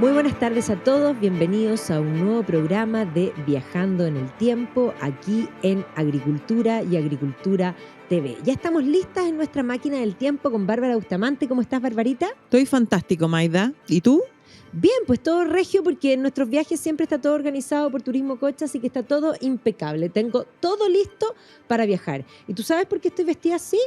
Muy buenas tardes a todos, bienvenidos a un nuevo programa de Viajando en el Tiempo, aquí en Agricultura y Agricultura TV. Ya estamos listas en nuestra máquina del tiempo con Bárbara Bustamante. ¿Cómo estás, Barbarita? Estoy fantástico, Maida. ¿Y tú? Bien, pues todo regio, porque en nuestros viajes siempre está todo organizado por Turismo Cocha, así que está todo impecable. Tengo todo listo para viajar. ¿Y tú sabes por qué estoy vestida así?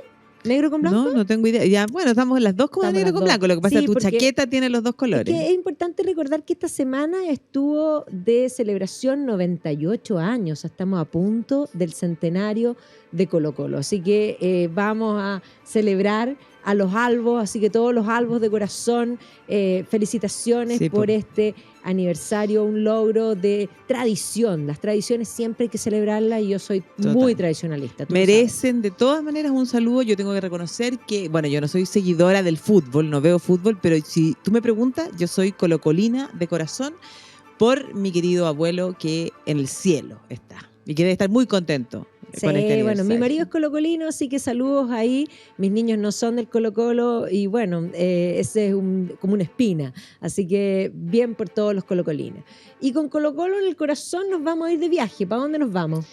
¿Negro con blanco? No tengo idea. Ya, bueno, estamos las dos como Estamos negro las con dos. blanco. Lo que pasa es Sí, que tu porque chaqueta tiene los dos es colores. que es importante recordar que esta semana estuvo de celebración 98 años. Estamos a punto del centenario de Colo-Colo. Así que vamos a celebrar a los albos, así que todos los albos de corazón, felicitaciones Sí, por po. este aniversario, un logro de tradición. Las tradiciones siempre hay que celebrarlas y yo soy muy Total. tradicionalista. Tú lo sabes. Merecen de todas maneras un saludo. Yo tengo que reconocer que, bueno, yo no soy seguidora del fútbol, no veo fútbol, pero si tú me preguntas, yo soy colocolina de corazón por mi querido abuelo que en el cielo está y que debe estar muy contento Sí, con este bueno, mi aniversario. marido es colocolino, así que saludos ahí. Mis niños no son del Colo-Colo y bueno, ese es como una espina. Así que bien por todos los colocolinos. Y con Colo-Colo en el corazón nos vamos a ir de viaje. ¿Para dónde nos vamos?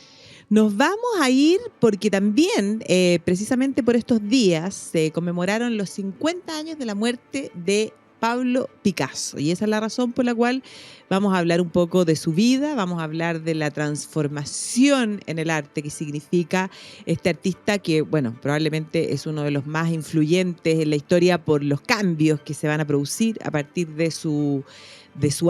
Nos vamos a ir porque también, precisamente por estos días, se conmemoraron los 50 años de la muerte de Pablo Picasso. Y esa es la razón por la cual vamos a hablar un poco de su vida, vamos a hablar de la transformación en el arte que significa este artista que, bueno, probablemente es uno de los más influyentes en la historia por los cambios que se van a producir a partir de su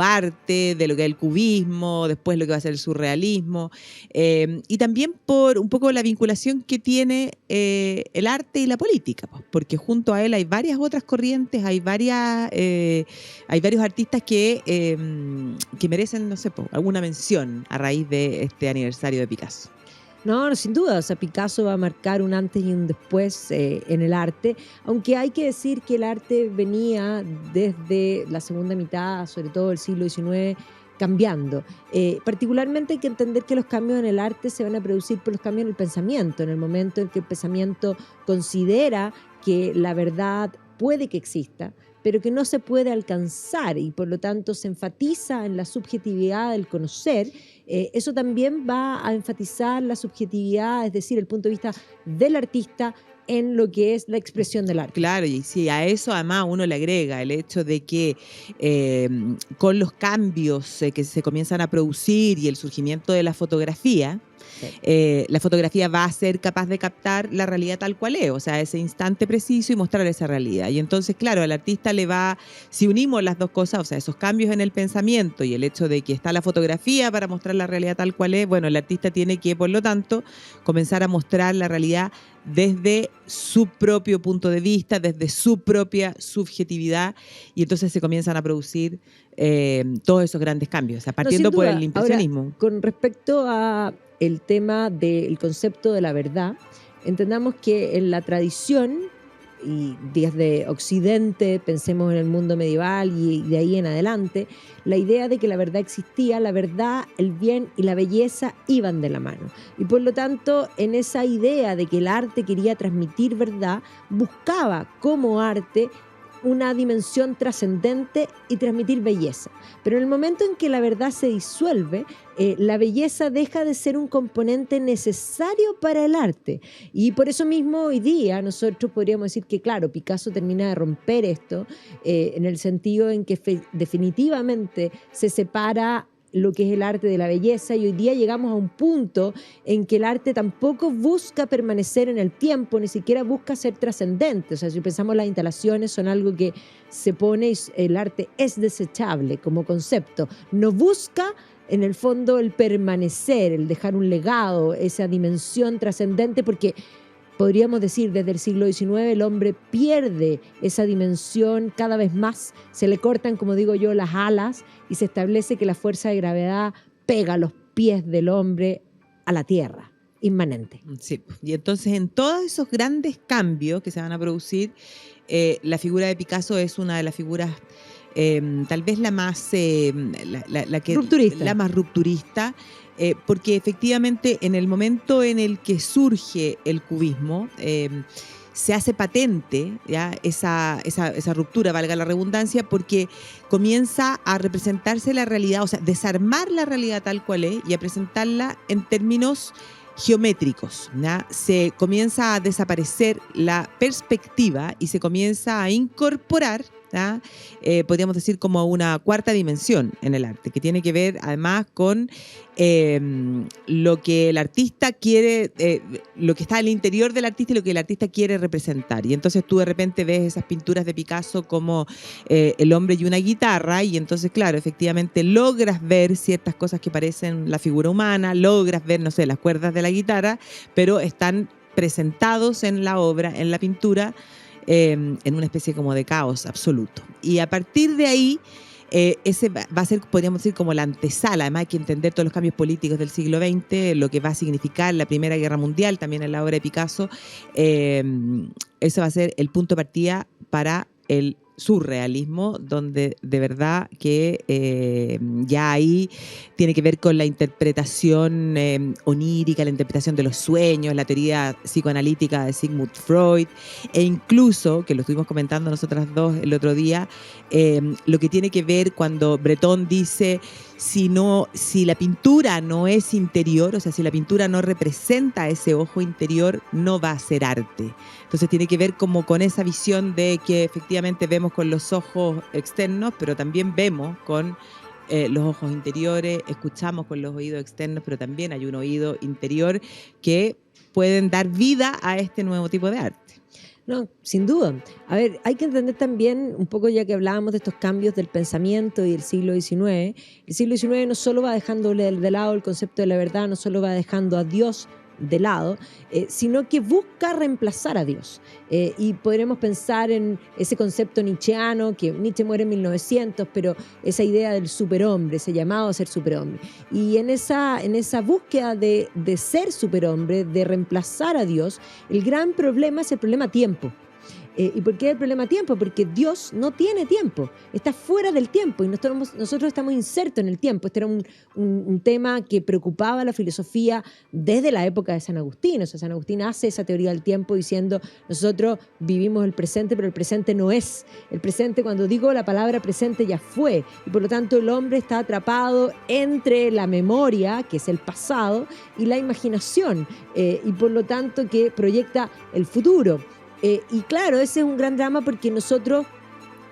arte, de lo que es el cubismo, después lo que va a ser el surrealismo, y también por un poco la vinculación que tiene el arte y la política, pues, porque junto a él hay varias otras corrientes, hay varios artistas que merecen, no sé, pues, alguna mención a raíz de este aniversario de Picasso. No, sin duda, o sea, Picasso va a marcar un antes y un después en el arte, aunque hay que decir que el arte venía desde la segunda mitad, sobre todo del siglo XIX, cambiando. Particularmente hay que entender que los cambios en el arte se van a producir por los cambios en el pensamiento, en el momento en que el pensamiento considera que la verdad puede que exista, pero que no se puede alcanzar y por lo tanto se enfatiza en la subjetividad del conocer. Eso también va a enfatizar la subjetividad, es decir, el punto de vista del artista en lo que es la expresión del arte. Claro, y si a eso además uno le agrega el hecho de que con los cambios que se comienzan a producir y el surgimiento de la fotografía, la fotografía va a ser capaz de captar la realidad tal cual es, o sea, ese instante preciso y mostrar esa realidad. Y entonces, claro, al artista le va, si unimos las dos cosas, o sea, esos cambios en el pensamiento y el hecho de que está la fotografía para mostrar la realidad tal cual es, bueno, el artista tiene que, por lo tanto, comenzar a mostrar la realidad desde su propio punto de vista, desde su propia subjetividad, y entonces se comienzan a producir todos esos grandes cambios, o sea, partiendo por el impresionismo. Ahora, con respecto a el tema del concepto de la verdad, entendamos que en la tradición, y desde Occidente, pensemos en el mundo medieval y de ahí en adelante, la idea de que la verdad existía, la verdad, el bien y la belleza iban de la mano. Y por lo tanto, en esa idea de que el arte quería transmitir verdad, buscaba como arte una dimensión trascendente y transmitir belleza. Pero en el momento en que la verdad se disuelve, la belleza deja de ser un componente necesario para el arte. Y por eso mismo hoy día nosotros podríamos decir que, claro, Picasso termina de romper esto en el sentido en que definitivamente se separa lo que es el arte de la belleza, y hoy día llegamos a un punto en que el arte tampoco busca permanecer en el tiempo, ni siquiera busca ser trascendente. O sea, si pensamos, las instalaciones son algo que se pone, el arte es desechable como concepto, no busca en el fondo el permanecer, el dejar un legado, esa dimensión trascendente, porque podríamos decir, desde el siglo XIX el hombre pierde esa dimensión cada vez más, se le cortan, como digo yo, las alas y se establece que la fuerza de gravedad pega los pies del hombre a la tierra, inmanente. Sí, y entonces en todos esos grandes cambios que se van a producir, la figura de Picasso es una de las figuras tal vez la más la más rupturista, porque efectivamente en el momento en el que surge el cubismo, se hace patente, ¿ya? Esa ruptura, valga la redundancia, porque comienza a representarse la realidad, o sea, desarmar la realidad tal cual es y a presentarla en términos geométricos, ¿ya? Se comienza a desaparecer la perspectiva y se comienza a incorporar, ¿ya? Podríamos decir como una cuarta dimensión en el arte, que tiene que ver además con lo que el artista quiere, lo que está al interior del artista y lo que el artista quiere representar. Y entonces tú de repente ves esas pinturas de Picasso como el hombre y una guitarra, y entonces, claro, efectivamente logras ver ciertas cosas que parecen la figura humana, logras ver, no sé, las cuerdas de la guitarra, pero están presentados en la obra, en la pintura, en una especie como de caos absoluto. Y a partir de ahí, ese va a ser, podríamos decir, como la antesala. Además hay que entender todos los cambios políticos del siglo XX, lo que va a significar la Primera Guerra Mundial, también en la obra de Picasso. Ese va a ser el punto de partida para el surrealismo, donde de verdad que ya ahí tiene que ver con la interpretación onírica, la interpretación de los sueños, la teoría psicoanalítica de Sigmund Freud, e incluso, que lo estuvimos comentando nosotras dos el otro día, lo que tiene que ver cuando Breton dice si la pintura no es interior, o sea, si la pintura no representa ese ojo interior, no va a ser arte. Entonces tiene que ver como con esa visión de que efectivamente vemos con los ojos externos, pero también vemos con los ojos interiores, escuchamos con los oídos externos, pero también hay un oído interior que pueden dar vida a este nuevo tipo de arte. No, sin duda. A ver, hay que entender también, un poco ya que hablábamos de estos cambios del pensamiento y del siglo XIX, el siglo XIX no solo va dejando de lado el concepto de la verdad, no solo va dejando a Dios de lado, sino que busca reemplazar a Dios. Y podremos pensar en ese concepto nietzscheano, que Nietzsche muere en 1900, pero esa idea del superhombre, ese llamado a ser superhombre. Y en esa búsqueda de ser superhombre, de reemplazar a Dios, el gran problema es el problema tiempo. ¿Y por qué el problema tiempo? Porque Dios no tiene tiempo, está fuera del tiempo y nosotros estamos insertos en el tiempo. Este era un tema que preocupaba a la filosofía desde la época de San Agustín. O sea, San Agustín hace esa teoría del tiempo diciendo nosotros vivimos el presente, pero el presente no es. El presente, cuando digo la palabra presente, ya fue. Y por lo tanto el hombre está atrapado entre la memoria, que es el pasado, y la imaginación. Y por lo tanto que proyecta el futuro. Y claro, ese es un gran drama porque nosotros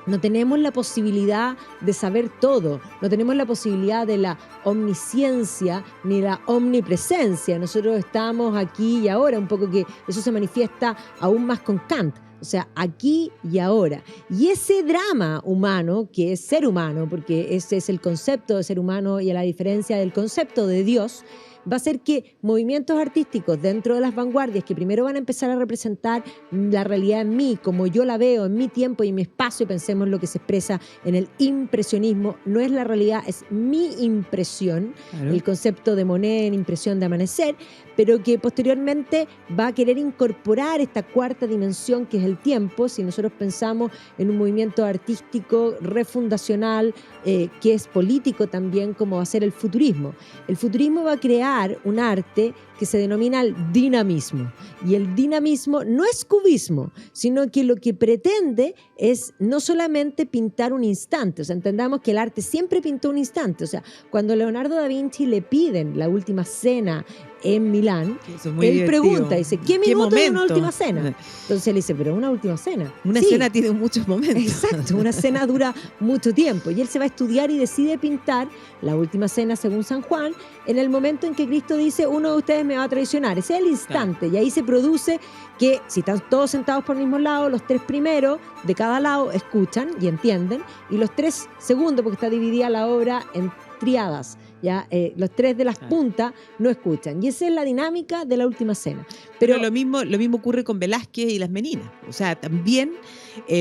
no tenemos la posibilidad de saber todo, no tenemos la posibilidad de la omnisciencia ni la omnipresencia. Nosotros estamos aquí y ahora, un poco que eso se manifiesta aún más con Kant. O sea, aquí y ahora. Y ese drama humano, que es ser humano, porque ese es el concepto de ser humano y a la diferencia del concepto de Dios, va a hacer que movimientos artísticos dentro de las vanguardias que primero van a empezar a representar la realidad en mí, como yo la veo, en mi tiempo y en mi espacio, pensemos en lo que se expresa en el impresionismo, no es la realidad, es mi impresión, claro. El concepto de Monet en Impresión de Amanecer, pero que posteriormente va a querer incorporar esta cuarta dimensión que es el tiempo, si nosotros pensamos en un movimiento artístico refundacional, que es político también, como va a ser el futurismo. El futurismo va a crear un arte que se denomina el dinamismo. Y el dinamismo no es cubismo, sino que lo que pretende es no solamente pintar un instante. O sea, entendamos que el arte siempre pintó un instante. O sea, cuando Leonardo da Vinci le piden la última cena en Milán, él pregunta, dice, ¿qué minuto es una última cena? Entonces él dice, pero una última cena. Una cena tiene muchos momentos. Exacto, una cena dura mucho tiempo. Y él se va a estudiar y decide pintar la última cena según San Juan, en el momento en que Cristo dice, uno de ustedes me va a traicionar. Ese es el instante. Claro. Y ahí se produce que, si están todos sentados por el mismo lado, los tres primeros de cada lado escuchan y entienden, y los tres segundos, porque está dividida la obra en triadas, ¿ya? Los tres de las puntas no escuchan. Y esa es la dinámica de la última cena. Pero lo mismo ocurre con Velázquez y las Meninas. O sea, también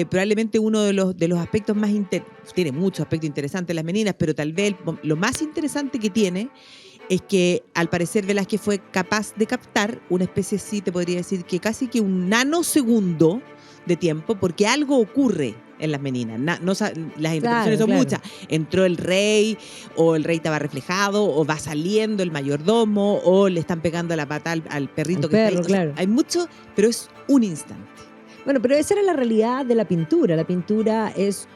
probablemente uno de los aspectos más tiene muchos aspectos interesantes las Meninas, pero tal vez lo más interesante que tiene es que al parecer Velázquez fue capaz de captar una especie, sí, te podría decir que casi que un nanosegundo de tiempo, porque algo ocurre en las Meninas. Las interpretaciones son muchas. Entró el rey, o el rey estaba reflejado, o va saliendo el mayordomo, o le están pegando la pata al perrito que perro, está ahí. O sea, hay mucho, pero es un instante. Bueno, pero esa era la realidad de la pintura. La pintura es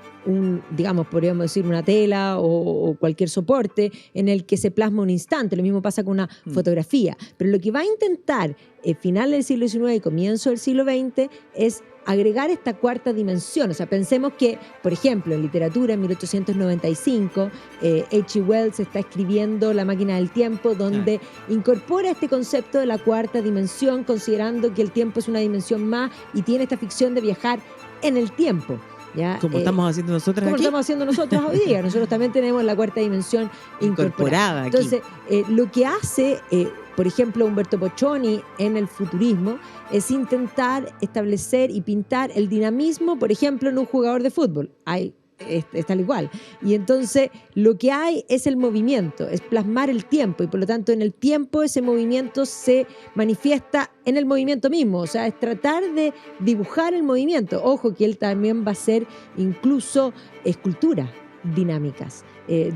digamos, podríamos decir una tela o cualquier soporte en el que se plasma un instante. Lo mismo pasa con una fotografía. Pero lo que va a intentar final del siglo XIX y comienzo del siglo XX es agregar esta cuarta dimensión. O sea, pensemos que, por ejemplo, en literatura, en 1895, H.G. Wells está escribiendo La máquina del tiempo, donde incorpora este concepto de la cuarta dimensión, considerando que el tiempo es una dimensión más y tiene esta ficción de viajar en el tiempo. ¿Ya? Como estamos haciendo nosotros como aquí. estamos haciendo nosotros hoy día. Nosotros también tenemos la cuarta dimensión incorporada. Aquí. Entonces, lo que hace, por ejemplo, Umberto Boccioni en el futurismo es intentar establecer y pintar el dinamismo, por ejemplo, en un jugador de fútbol. Es tal igual. Y entonces lo que hay es el movimiento, es plasmar el tiempo, y por lo tanto en el tiempo ese movimiento se manifiesta en el movimiento mismo. O sea, es tratar de dibujar el movimiento. Ojo que él también va a hacer incluso esculturas dinámicas,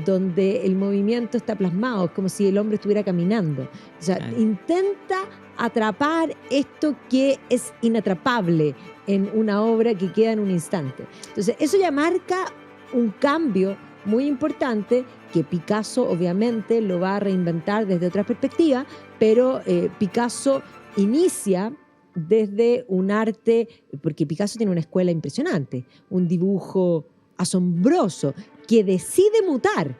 donde el movimiento está plasmado, es como si el hombre estuviera caminando. O sea, intenta atrapar esto que es inatrapable en una obra que queda en un instante. Entonces, eso ya marca un cambio muy importante que Picasso obviamente lo va a reinventar desde otra perspectiva, pero Picasso inicia desde un arte, porque Picasso tiene una escuela impresionante, un dibujo asombroso que decide mutar.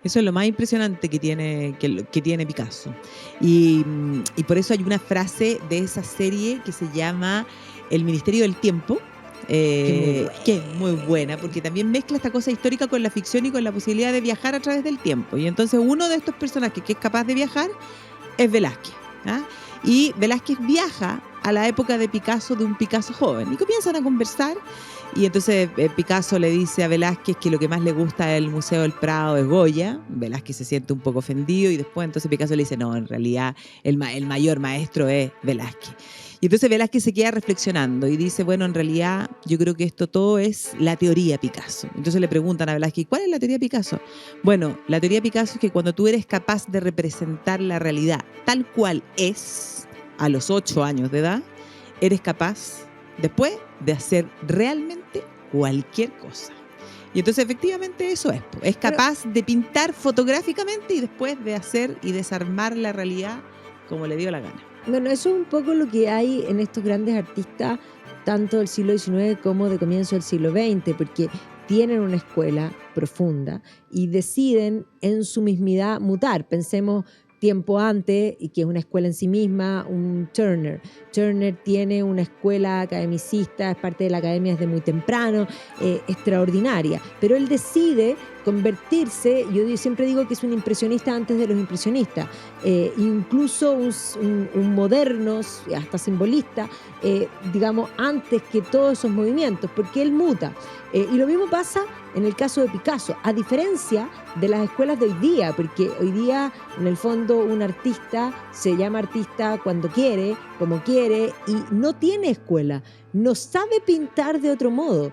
Eso es lo más impresionante que tiene Picasso. Y por eso hay una frase de esa serie que se llama El Ministerio del Tiempo, que es muy buena, porque también mezcla esta cosa histórica con la ficción y con la posibilidad de viajar a través del tiempo. Y entonces uno de estos personajes que es capaz de viajar es Velázquez. Y Velázquez viaja a la época de Picasso, de un Picasso joven, y comienzan a conversar. Y entonces Picasso le dice a Velázquez que lo que más le gusta del Museo del Prado es Goya. Velázquez se siente un poco ofendido y después entonces Picasso le dice, no, en realidad el mayor maestro es Velázquez. Y entonces Velázquez se queda reflexionando y dice, bueno, en realidad yo creo que esto todo es la teoría Picasso. Entonces le preguntan a Velázquez, ¿cuál es la teoría Picasso? Bueno, la teoría Picasso es que cuando tú eres capaz de representar la realidad tal cual es, a los 8 años de edad, eres capaz después de hacer realmente cualquier cosa. Y entonces efectivamente eso es capaz de pintar fotográficamente y después de hacer y desarmar la realidad como le dio la gana. Bueno, eso es un poco lo que hay en estos grandes artistas, tanto del siglo XIX como de comienzo del siglo XX, porque tienen una escuela profunda y deciden en su mismidad mutar. Pensemos tiempo antes, y que es una escuela en sí misma, un Turner. Turner tiene una escuela academicista, es parte de la academia desde muy temprano, extraordinaria, pero él decide convertirse, yo siempre digo que es un impresionista antes de los impresionistas, incluso un moderno, hasta simbolista, digamos, antes que todos esos movimientos, porque él muta. Y lo mismo pasa en el caso de Picasso, a diferencia de las escuelas de hoy día, porque hoy día, en el fondo, un artista se llama artista cuando quiere, como quiere, y no tiene escuela, no sabe pintar de otro modo,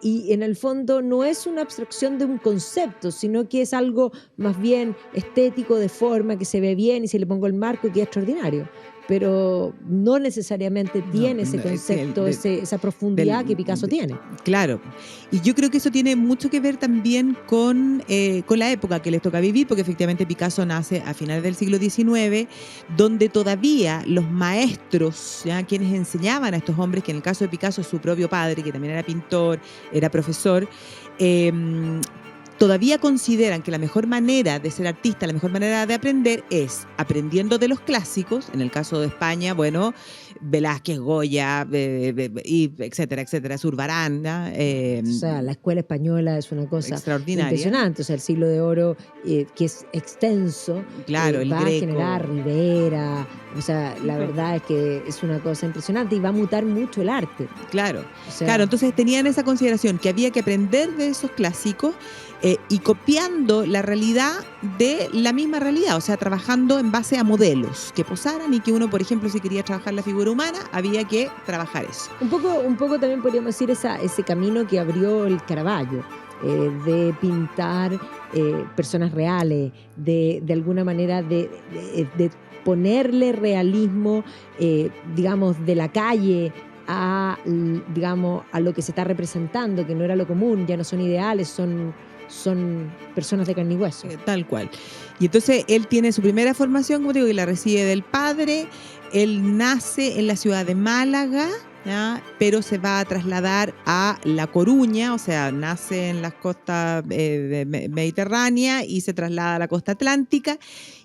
y en el fondo no es una abstracción de un concepto, sino que es algo más bien estético, de forma, que se ve bien y se le pongo el marco y queda extraordinario. Pero no necesariamente tiene ese concepto, esa profundidad que Picasso tiene. Claro, y yo creo que eso tiene mucho que ver también con la época que les toca vivir, porque efectivamente Picasso nace a finales del siglo XIX, donde todavía los maestros, ¿ya?, quienes enseñaban a estos hombres, que en el caso de Picasso es su propio padre, que también era pintor, era profesor, todavía consideran que la mejor manera de ser artista, la mejor manera de aprender es aprendiendo de los clásicos. En el caso de España, bueno, Velázquez, Goya, y etcétera, etcétera, Zurbarán. O sea, la escuela española es una cosa extraordinaria, impresionante. O sea, el siglo de oro, que es extenso, claro, el va Greco, a generar Rivera. O sea, la verdad es que es una cosa impresionante y va a mutar mucho el arte. Claro, o sea, claro. Entonces tenían esa consideración que había que aprender de esos clásicos y copiando la realidad de la misma realidad, o sea, trabajando en base a modelos que posaran y que uno, por ejemplo, si quería trabajar la figura humana, había que trabajar eso. Un poco también podríamos decir ese camino que abrió el Caravaggio, de pintar personas reales, de alguna manera de ponerle realismo, digamos, de la calle digamos, a lo que se está representando, que no era lo común, ya no son ideales, son personas de carne y hueso. Tal cual. Y entonces él tiene su primera formación, como digo, que la recibe del padre. Él nace en la ciudad de Málaga, ¿ya? Pero se va a trasladar a La Coruña, o sea, nace en las costas mediterráneas y se traslada a la costa atlántica.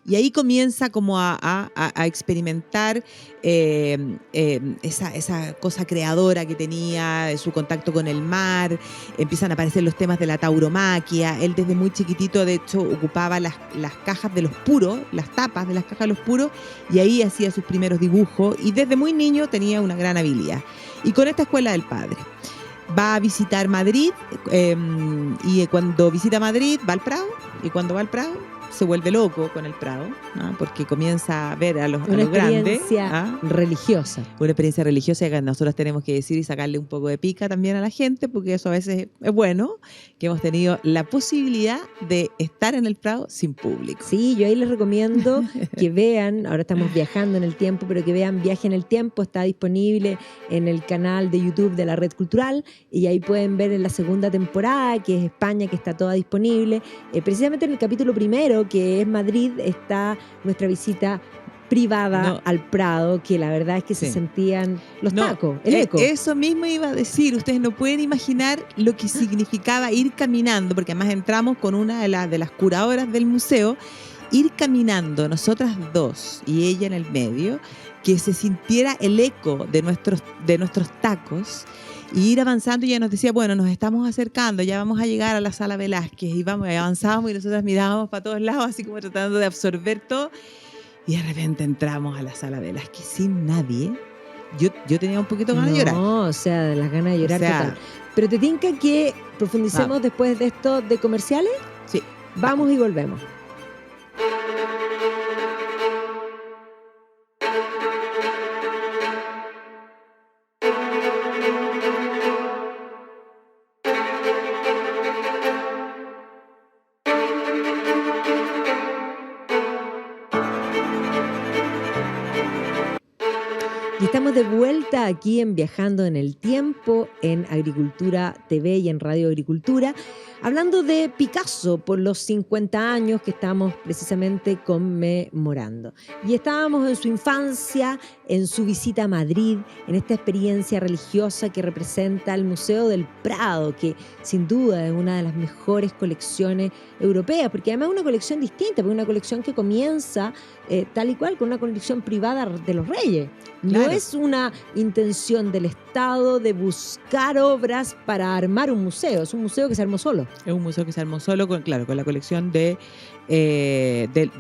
Y ahí comienza como a experimentar esa cosa creadora que tenía, su contacto con el mar. Empiezan a aparecer los temas de la tauromaquia. Él desde muy chiquitito, de hecho, ocupaba las cajas de los puros, las tapas de las cajas de los puros, y ahí hacía sus primeros dibujos. Y desde muy niño tenía una gran habilidad. Y con esta escuela del padre va a visitar Madrid, y cuando visita Madrid va al Prado, y cuando va al Prado se vuelve loco con el Prado, ¿no? Porque comienza a ver a los grandes. Una experiencia religiosa. Una experiencia religiosa que nosotros tenemos que decir y sacarle un poco de pica también a la gente, porque eso a veces es bueno, que hemos tenido la posibilidad de estar en el Prado sin público. Sí, yo ahí les recomiendo que vean, ahora estamos viajando en el tiempo, pero que vean Viaje en el Tiempo, está disponible en el canal de YouTube de la Red Cultural, y ahí pueden ver en la segunda temporada, que es España, que está toda disponible. Precisamente en el capítulo primero, que es Madrid, está nuestra visita privada al Prado, que la verdad es que se sentían los tacos, el eco. Eso mismo iba a decir, ustedes no pueden imaginar lo que significaba ir caminando, porque además entramos con una de las curadoras del museo, ir caminando nosotras dos y ella en el medio, que se sintiera el eco de nuestros tacos. Y ir avanzando, y ella nos decía, bueno, nos estamos acercando, ya vamos a llegar a la Sala Velázquez, y avanzábamos y nosotras mirábamos para todos lados, así como tratando de absorber todo, y de repente entramos a la Sala Velázquez sin nadie. Yo tenía un poquito ganas de llorar. No, o sea, de las ganas de llorar total. Pero te tinca que profundicemos después de esto de comerciales. Sí. Vamos y volvemos. Y estamos de vuelta aquí en Viajando en el Tiempo, en Agricultura TV y en Radio Agricultura, hablando de Picasso por los 50 años que estamos precisamente conmemorando. Y estábamos en su infancia, en su visita a Madrid, en esta experiencia religiosa que representa el Museo del Prado, que sin duda es una de las mejores colecciones europeas, porque además es una colección distinta, porque es una colección que comienza tal y cual con una colección privada de los reyes. No es una intención del Estado de buscar obras para armar un museo, es un museo que se armó solo. Es un museo que se armó solo con la colección de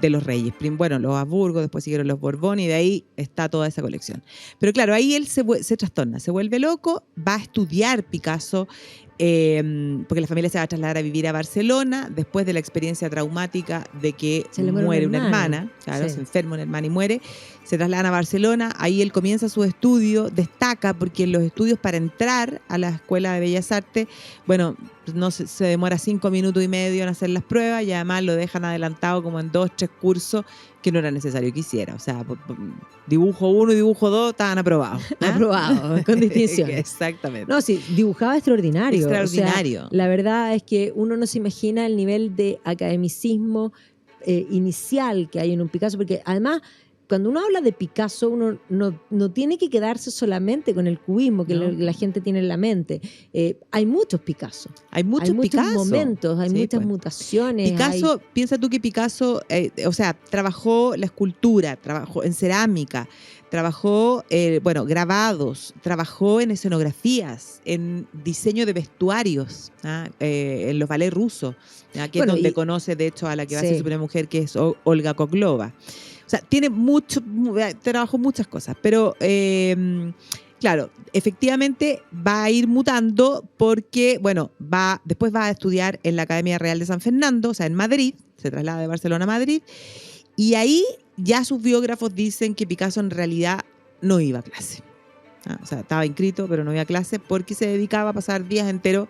los reyes. Bueno, los Habsburgo, después siguieron los Borbón, y de ahí está toda esa colección. Pero claro, ahí él se trastorna, se vuelve loco, va a estudiar Picasso, porque la familia se va a trasladar a vivir a Barcelona después de la experiencia traumática de que muere una hermana, claro, se enferma una hermana y muere. Se trasladan a Barcelona, ahí él comienza su estudio, destaca porque en los estudios para entrar a la Escuela de Bellas Artes, bueno, no se demora 5 minutos y medio en hacer las pruebas, y además lo dejan adelantado como en 2, 3 cursos que no era necesario que hiciera. O sea, dibujo 1 y dibujo 2 estaban aprobados. Aprobados, con distinción. Exactamente. No, sí, dibujaba extraordinario. Extraordinario. O sea, la verdad es que uno no se imagina el nivel de academicismo inicial que hay en un Picasso, porque además, cuando uno habla de Picasso, uno no tiene que quedarse solamente con el cubismo que la gente tiene en la mente. Hay muchos Picasso. Hay muchos momentos, hay muchas mutaciones. Picasso, piensa tú que Picasso, trabajó la escultura, trabajó en cerámica, trabajó, grabados, trabajó en escenografías, en diseño de vestuarios, en los ballets rusos, que es donde conoce, de hecho, a la que va a ser su primera mujer, que es Olga Koklova. O sea, trabajó muchas cosas, pero claro, efectivamente va a ir mutando porque, después va a estudiar en la Academia Real de San Fernando, o sea, en Madrid, se traslada de Barcelona a Madrid, y ahí ya sus biógrafos dicen que Picasso en realidad no iba a clase. O sea, estaba inscrito, pero no iba a clase porque se dedicaba a pasar días enteros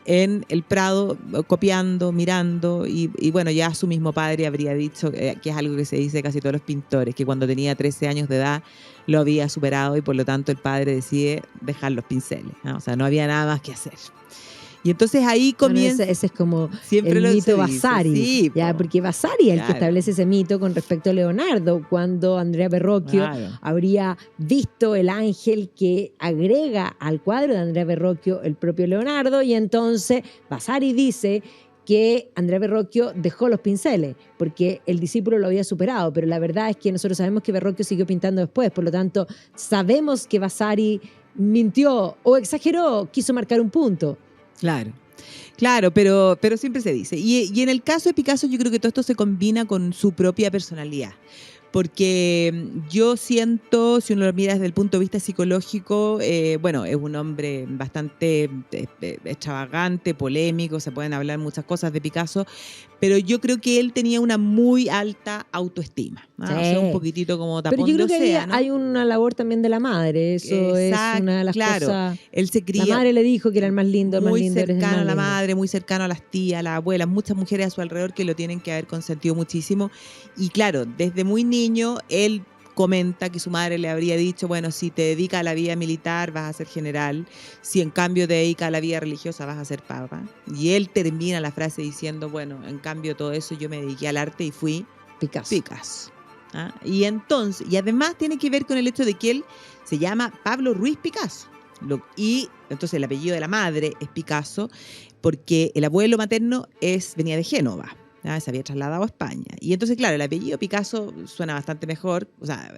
en el Prado, copiando, mirando, y bueno, ya su mismo padre habría dicho, que es algo que se dice de casi todos los pintores, que cuando tenía 13 años de edad lo había superado y por lo tanto el padre decide dejar los pinceles, ¿no? O sea, no había nada más que hacer. Y entonces ahí Bueno, comienza... ese es como Siempre el lo mito se dice, Vasari, sí, ya, po, porque Vasari es el que claro, establece ese mito con respecto a Leonardo, cuando Andrea Verrocchio claro. habría visto el ángel que agrega al cuadro de Andrea Verrocchio el propio Leonardo, y entonces Vasari dice que Andrea Verrocchio dejó los pinceles porque el discípulo lo había superado, pero la verdad es que nosotros sabemos que Verrocchio siguió pintando después, por lo tanto sabemos que Vasari mintió o exageró, quiso marcar un punto. Claro. Claro, pero siempre se dice. Y en el caso de Picasso yo creo que todo esto se combina con su propia personalidad. Porque yo siento, si uno lo mira desde el punto de vista psicológico, bueno, es un hombre bastante extravagante, polémico, se pueden hablar muchas cosas de Picasso, pero yo creo que él tenía una muy alta autoestima, ¿no? Sí. O sea, un poquitito como Pero tapón yo de creo que ahí océano. hay una labor también de la madre, eso es Exacto, una de las claro. cosas. Él se La cría madre le dijo que era el más lindo, muy eres el cercano más a la lindo. madre, muy cercano a las tías, a las abuelas, muchas mujeres a su alrededor que lo tienen que haber consentido muchísimo. Y claro, desde muy niño él comenta que su madre le habría dicho, bueno, si te dedicas a la vida militar vas a ser general, si en cambio te dedicas a la vida religiosa vas a ser papa. Y él termina la frase diciendo, bueno, en cambio todo eso yo me dediqué al arte y fui Picasso. ¿Ah? Y entonces, y además tiene que ver con el hecho de que él se llama Pablo Ruiz Picasso. Y entonces el apellido de la madre es Picasso porque el abuelo materno venía de Génova. Se había trasladado a España. Y entonces, claro, el apellido Picasso suena bastante mejor. O sea,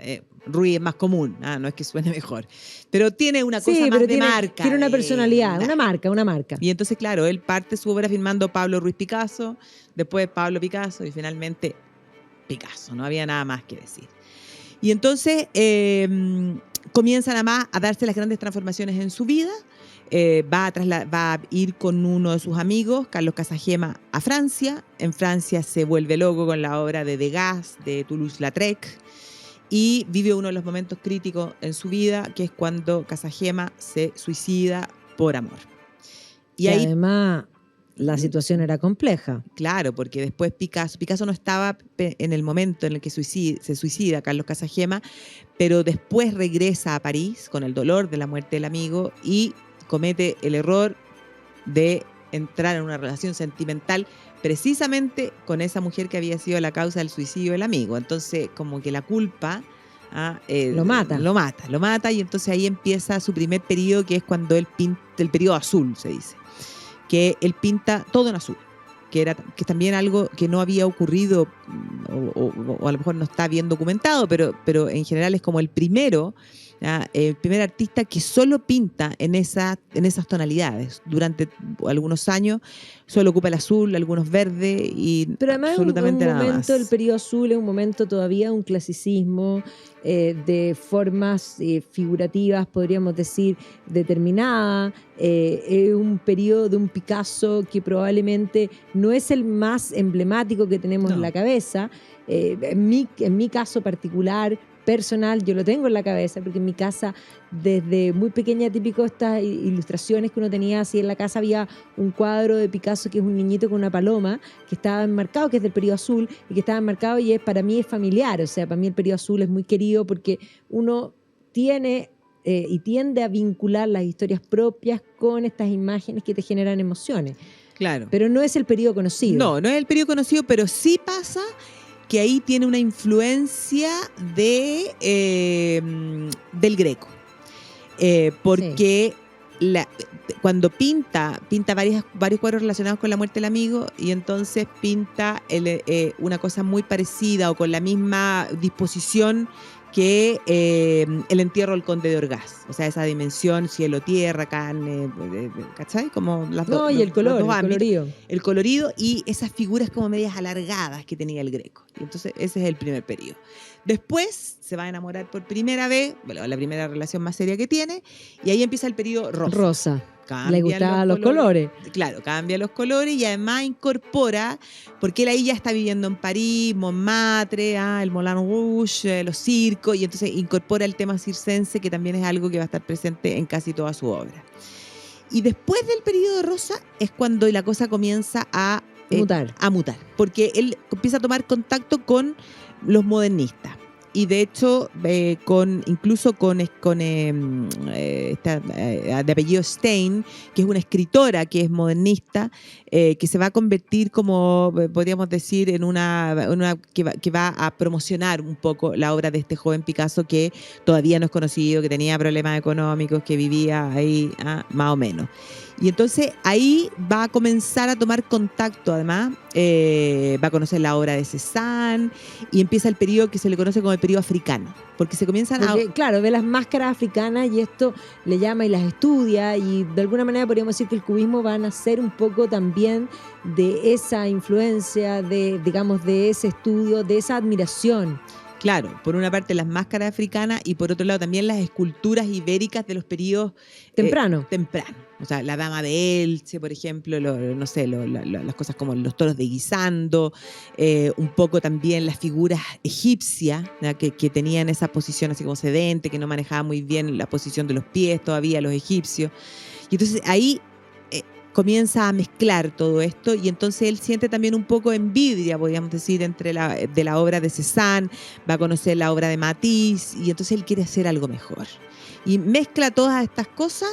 Ruiz es más común, no es que suene mejor. Pero tiene una cosa más de marca. Tiene una personalidad, una marca. Y entonces, claro, él parte su obra firmando Pablo Ruiz Picasso, después Pablo Picasso y finalmente Picasso. No había nada más que decir. Y entonces comienzan además a darse las grandes transformaciones en su vida. Va a ir con uno de sus amigos, Carlos Casagema, a Francia. En Francia se vuelve loco con la obra de Degas, de Toulouse-Lautrec, y vive uno de los momentos críticos en su vida, que es cuando Casagema se suicida por amor. Y ahí, además la situación era compleja. Claro, porque después Picasso no estaba en el momento en el que se suicida Carlos Casagema, pero después regresa a París con el dolor de la muerte del amigo y comete el error de entrar en una relación sentimental precisamente con esa mujer que había sido la causa del suicidio del amigo. Entonces, como que la culpa lo mata. Y entonces ahí empieza su primer periodo, que es cuando él pinta el periodo azul, se dice. Que él pinta todo en azul, que es también algo que no había ocurrido o a lo mejor no está bien documentado, pero en general es como el primer artista que solo pinta en esas tonalidades. Durante algunos años solo ocupa el azul, algunos verdes y pero además absolutamente nada más. Un momento, el periodo azul es un momento todavía de un clasicismo, de formas figurativas, podríamos decir, determinadas. Es un periodo de un Picasso que probablemente no es el más emblemático que tenemos en la cabeza. En mi caso particular, personal, yo lo tengo en la cabeza, porque en mi casa, desde muy pequeña, típico estas ilustraciones que uno tenía así en la casa, había un cuadro de Picasso que es un niñito con una paloma, que estaba enmarcado, que es del periodo azul, y que estaba enmarcado y para mí es familiar. O sea, para mí el periodo azul es muy querido porque uno tiene y tiende a vincular las historias propias con estas imágenes que te generan emociones. Claro. Pero no es el periodo conocido. No es el periodo conocido, pero sí pasa que ahí tiene una influencia del Greco. Porque cuando pinta varios cuadros relacionados con la muerte del amigo, y entonces pinta una cosa muy parecida o con la misma disposición que el entierro del conde de Orgaz. O sea, esa dimensión, cielo, tierra, carne, ¿cachai? Como las dos. Y el colorido. El colorido y esas figuras como medias alargadas que tenía el Greco. Y entonces ese es el primer periodo. Después se va a enamorar por primera vez, bueno, la primera relación más seria que tiene, y ahí empieza el periodo rosa. Le gustaban los colores. Claro, cambia los colores y además incorpora, porque él ahí ya está viviendo en París, Montmartre, el Moulin Rouge, los circos, y entonces incorpora el tema circense, que también es algo que va a estar presente en casi toda su obra. Y después del periodo rosa es cuando la cosa comienza a mutar, porque él empieza a tomar contacto con los modernistas. Y de hecho, incluso con esta, de apellido Stein, que es una escritora que es modernista, que se va a convertir como, podríamos decir, en una que va a promocionar un poco la obra de este joven Picasso que todavía no es conocido, que tenía problemas económicos, que vivía ahí más o menos. Y entonces ahí va a comenzar a tomar contacto, además, va a conocer la obra de Cézanne y empieza el periodo que se le conoce como el periodo africano, porque se comienzan Claro, ve las máscaras africanas y esto le llama y las estudia, y de alguna manera podríamos decir que el cubismo va a nacer un poco también de esa influencia, digamos, de ese estudio, de esa admiración. Claro, por una parte las máscaras africanas y por otro lado también las esculturas ibéricas de los periodos tempranos. O sea, la Dama de Elche, por ejemplo, las cosas como los toros de Guisando, un poco también las figuras egipcias, ¿no? que tenían esa posición así como sedente, que no manejaba muy bien la posición de los pies todavía los egipcios. Y entonces ahí comienza a mezclar todo esto y entonces él siente también un poco envidia, podríamos decir, de la obra de Cézanne, va a conocer la obra de Matisse y entonces él quiere hacer algo mejor. Y mezcla todas estas cosas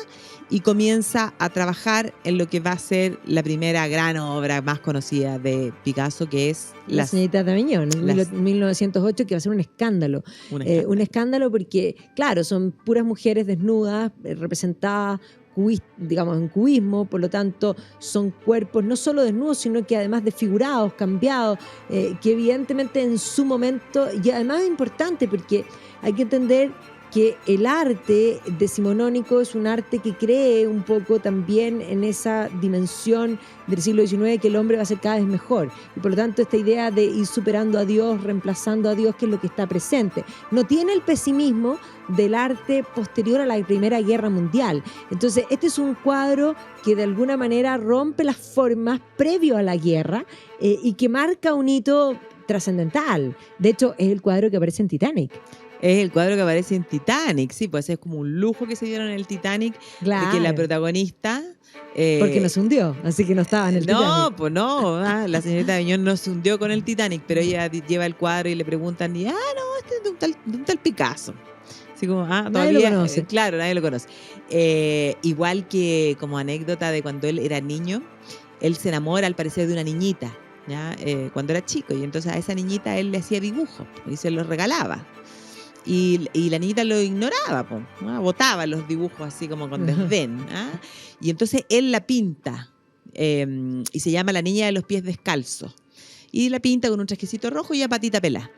y comienza a trabajar en lo que va a ser la primera gran obra más conocida de Picasso, que es La señorita d'Avignon, en 1908, que va a ser un escándalo. Un escándalo porque, claro, son puras mujeres desnudas, representadas, digamos, en cubismo, por lo tanto son cuerpos no solo desnudos, sino que además desfigurados, cambiados, que evidentemente en su momento, y además es importante porque hay que entender que el arte decimonónico es un arte que cree un poco también en esa dimensión del siglo XIX, que el hombre va a ser cada vez mejor. Y por lo tanto esta idea de ir superando a Dios, reemplazando a Dios, que es lo que está presente. No tiene el pesimismo del arte posterior a la Primera Guerra Mundial. Entonces este es un cuadro que de alguna manera rompe las formas previo a la guerra y que marca un hito trascendental. De hecho es el cuadro que aparece en Titanic. Es el cuadro que aparece en Titanic, sí, pues es como un lujo que se dieron en el Titanic, claro, de que la protagonista... porque no se hundió, así que no estaba en el Titanic. No, pues no, la señorita d'Avignon no se hundió con el Titanic, pero ella lleva el cuadro y le preguntan, no, este es de un tal Picasso. Así como, nadie lo conoce. Claro, nadie lo conoce. Igual que como anécdota de cuando él era niño, él se enamora al parecer de una niñita, ¿ya? Cuando era chico, y entonces a esa niñita él le hacía dibujos y se los regalaba. Y la niñita lo ignoraba, botaba los dibujos así como con desdén. Y entonces él la pinta y se llama La niña de los pies descalzos. Y la pinta con un trajecito rojo y a patita pelá.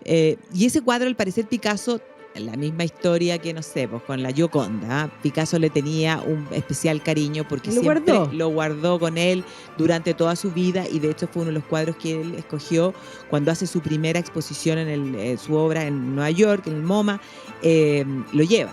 Y ese cuadro, al parecer, Picasso, la misma historia que, no sé, pues con la Gioconda. Picasso le tenía un especial cariño porque siempre lo guardó con él durante toda su vida y de hecho fue uno de los cuadros que él escogió cuando hace su primera exposición en su obra en Nueva York, en el MoMA, lo lleva.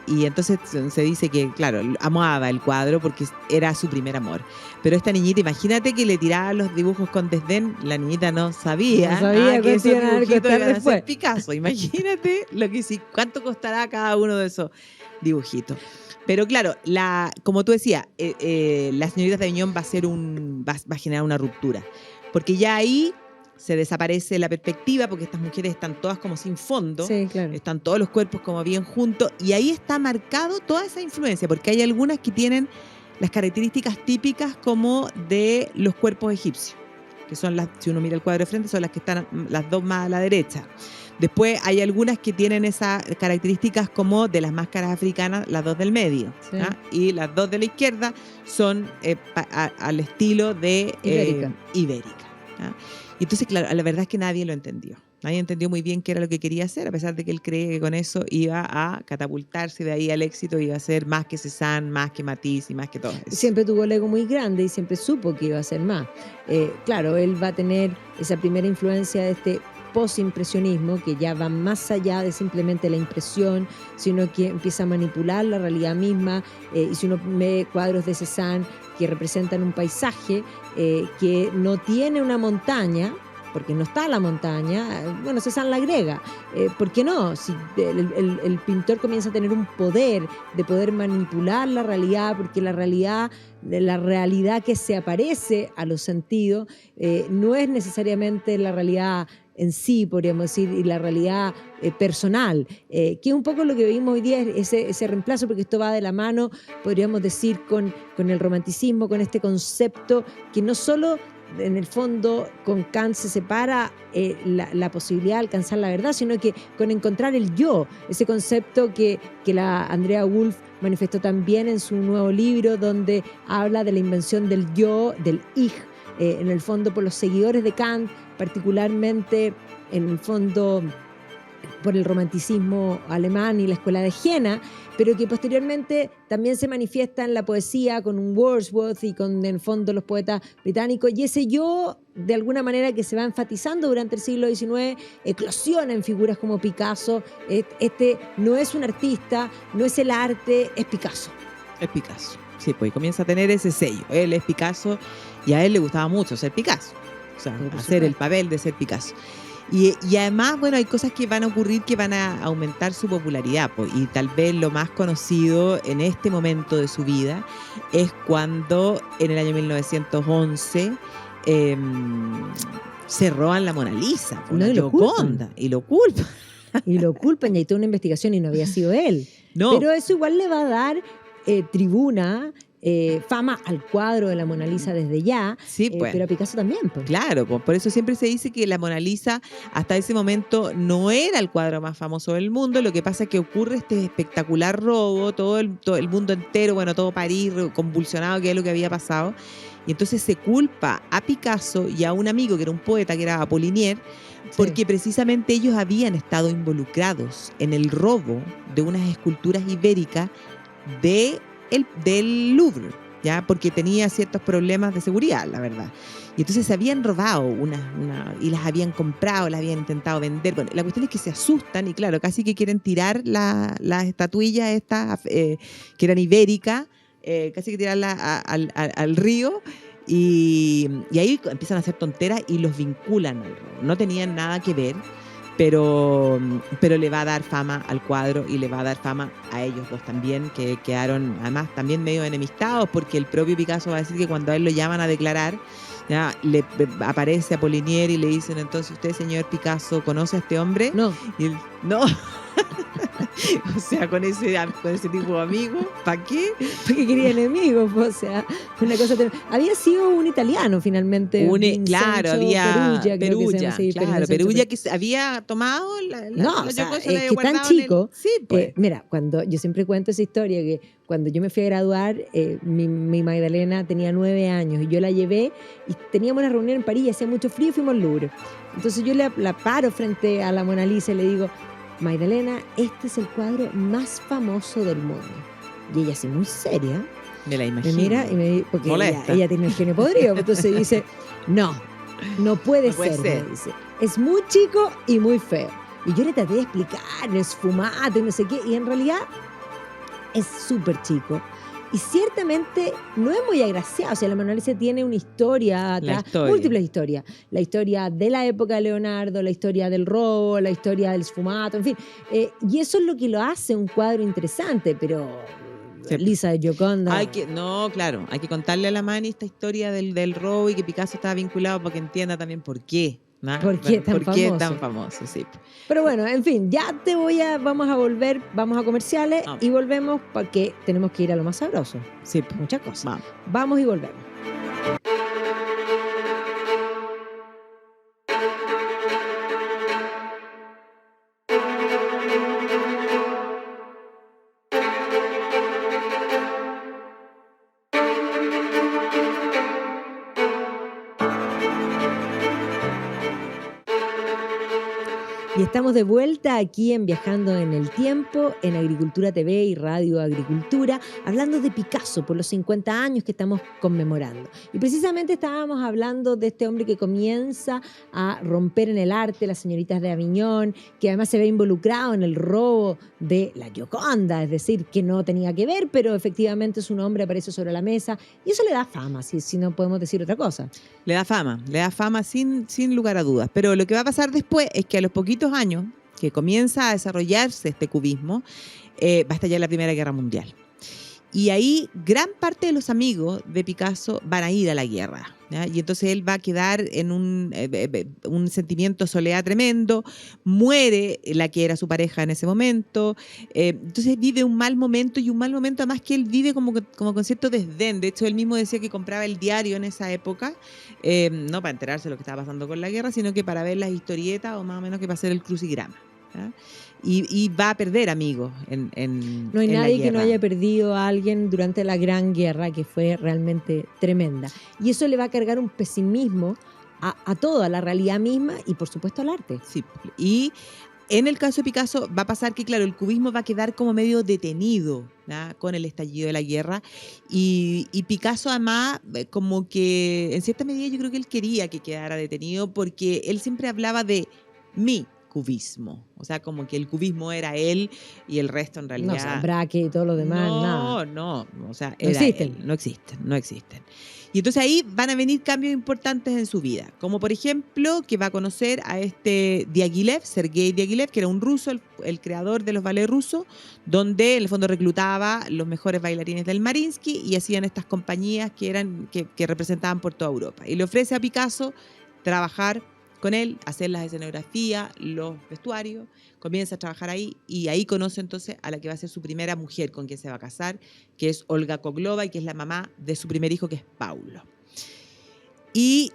Y entonces se dice que, claro, amaba el cuadro porque era su primer amor. Pero esta niñita, imagínate que le tiraba los dibujos con desdén, la niñita no sabía que esos dibujitos iban a ser Picasso. Imagínate cuánto costará cada uno de esos dibujitos. Pero claro, como tú decías, la señorita d'Avignon va a generar una ruptura. Porque ya ahí se desaparece la perspectiva porque estas mujeres están todas como sin fondo, sí, claro. Están todos los cuerpos como bien juntos y ahí está marcado toda esa influencia porque hay algunas que tienen las características típicas como de los cuerpos egipcios, que son si uno mira el cuadro de frente, son las que están las dos más a la derecha. Después hay algunas que tienen esas características como de las máscaras africanas, las dos del medio, sí. Y las dos de la izquierda son al estilo de ibérica. Y entonces, claro, la verdad es que nadie lo entendió. Nadie entendió muy bien qué era lo que quería hacer, a pesar de que él cree que con eso iba a catapultarse de ahí al éxito, iba a ser más que Cézanne, más que Matisse y más que todo eso. Siempre tuvo el ego muy grande y siempre supo que iba a ser más. Claro, él va a tener esa primera influencia de este post-impresionismo que ya va más allá de simplemente la impresión, sino que empieza a manipular la realidad misma. Y si uno ve cuadros de Cézanne que representan un paisaje que no tiene una montaña, porque no está la montaña, bueno, Cézanne la agrega. ¿Por qué no? Si el pintor comienza a tener un poder de poder manipular la realidad, porque la realidad que se aparece a los sentidos no es necesariamente la realidad en sí, podríamos decir, y la realidad personal, que es un poco lo que vimos hoy día, ese reemplazo, porque esto va de la mano, podríamos decir, con el romanticismo, con este concepto que no solo en el fondo con Kant se separa la posibilidad de alcanzar la verdad, sino que con encontrar el yo, ese concepto que la Andrea Wolf manifestó también en su nuevo libro, donde habla de la invención del yo, del Ich, en el fondo por los seguidores de Kant, particularmente en el fondo por el romanticismo alemán y la escuela de Jena, pero que posteriormente también se manifiesta en la poesía con un Wordsworth y con, en el fondo, los poetas británicos. Y ese yo, de alguna manera, que se va enfatizando durante el siglo XIX, eclosiona en figuras como Picasso. Este no es un artista, no es el arte, es Picasso. Es Picasso. Sí, pues comienza a tener ese sello. Él es Picasso y a él le gustaba mucho ser Picasso. O sea, hacer el papel de ser Picasso. Y además, bueno, hay cosas que van a ocurrir que van a aumentar su popularidad, pues, y tal vez lo más conocido en este momento de su vida es cuando en el año 1911 se roban la Mona Lisa, pues, no, la Gioconda, y lo culpan. Y lo culpan, y hay toda una investigación y no había sido él. No. Pero eso igual le va a dar tribuna, fama al cuadro de la Mona Lisa desde ya, Sí, pues. pero a Picasso también. Pues. Claro, pues por eso siempre se dice que la Mona Lisa hasta ese momento no era el cuadro más famoso del mundo. Lo que pasa es que ocurre este espectacular robo, todo el mundo entero, bueno, todo París convulsionado, que es lo que había pasado. Y entonces se culpa a Picasso y a un amigo que era un poeta, que era Apollinaire, porque precisamente ellos habían estado involucrados en el robo de unas esculturas ibéricas del Louvre, ¿ya? Porque tenía ciertos problemas de seguridad, la verdad. Y entonces se habían robado y las habían comprado, las habían intentado vender. Bueno, la cuestión es que se asustan y claro, casi que quieren tirar las estatuillas estas que eran ibéricas, casi que tirarlas al río. Y ahí empiezan a hacer tonteras y los vinculan al robo. No tenían nada que ver, pero le va a dar fama al cuadro y le va a dar fama a ellos dos también, que quedaron además también medio enemistados, porque el propio Picasso va a decir que cuando a él lo llaman a declarar, ya le aparece Apollinaire y le dicen: entonces, ¿usted, señor Picasso, conoce a este hombre? No. Y él: no. O sea, con ese tipo de amigos, ¿para qué? Porque quería enemigos, o sea, una cosa había sido un italiano finalmente. Claro, había Perugia, Perugia que había tomado no, o sea, es que tan chico. Sí, pues. Mira, cuando yo siempre cuento esa historia, que cuando yo me fui a graduar, mi Magdalena tenía 9 años y yo la llevé y teníamos una reunión en París y hacía mucho frío y fuimos al Louvre. Entonces yo la paro frente a la Mona Lisa y le digo: Magdalena, este es el cuadro más famoso del mundo. Y ella, así muy seria, me la imagino. Me mira y me porque ella tiene el genio podrido. Entonces dice: no puede ser. Me dice: es muy chico y muy feo. Y yo le traté de explicar, es fumado y no sé qué, y en realidad es súper chico. Y ciertamente no es muy agraciado. O sea, la Mona Lisa tiene una historia atrás, múltiples historias. La historia de la época de Leonardo, la historia del robo, la historia del sfumato, en fin. Y eso es lo que lo hace un cuadro interesante, pero Lisa de Gioconda. Hay que contarle a la Mani esta historia del robo y que Picasso estaba vinculado para que entienda también por qué. ¿No? ¿Por qué es tan famoso? Sí. Pero bueno, en fin, ya vamos a volver, vamos a comerciales y volvemos porque tenemos que ir a lo más sabroso. Sí. Muchas cosas. Vamos y volvemos. Y estamos de vuelta aquí en Viajando en el Tiempo, en Agricultura TV y Radio Agricultura, hablando de Picasso por los 50 años que estamos conmemorando. Y precisamente estábamos hablando de este hombre que comienza a romper en el arte, las señoritas de Aviñón, que además se ve involucrado en el robo de la Gioconda, es decir, que no tenía que ver, pero efectivamente su nombre aparece sobre la mesa y eso le da fama, si no podemos decir otra cosa. Le da fama sin lugar a dudas. Pero lo que va a pasar después es que a los poquitos años que comienza a desarrollarse este cubismo, va a estallar la Primera Guerra Mundial. Y ahí gran parte de los amigos de Picasso van a ir a la guerra, ¿ya? Y entonces él va a quedar en un sentimiento de soledad tremendo, muere la que era su pareja en ese momento, entonces vive un mal momento, y un mal momento además que él vive como con cierto desdén. De hecho, él mismo decía que compraba el diario en esa época, no para enterarse de lo que estaba pasando con la guerra, sino que para ver las historietas o más o menos que para hacer el crucigrama, ¿ya? Y va a perder amigos No hay en nadie la que no guerra. haya perdido a alguien durante la Gran Guerra, que fue realmente tremenda. Y eso le va a cargar un pesimismo a toda la realidad misma y por supuesto al arte. Sí. Y en el caso de Picasso va a pasar que, claro, el cubismo va a quedar como medio detenido, ¿ya? Con el estallido de la guerra. Y Picasso además, como que en cierta medida yo creo que él quería que quedara detenido, porque él siempre hablaba de mi cubismo. O sea, como que el cubismo era él y el resto en realidad... No, o sea, Braque y todo lo demás, nada. No, o sea, No era existen. él. No existen. Y entonces ahí van a venir cambios importantes en su vida, como por ejemplo que va a conocer a este Diaghilev, Sergei Diaghilev, que era un ruso, el creador de los ballets rusos, donde en el fondo reclutaba los mejores bailarines del Mariinsky y hacían estas compañías que representaban por toda Europa. Y le ofrece a Picasso trabajar con él, hacer las escenografías, los vestuarios, comienza a trabajar ahí, y ahí conoce entonces a la que va a ser su primera mujer con quien se va a casar, que es Olga Koglova, y que es la mamá de su primer hijo, que es Paulo. Y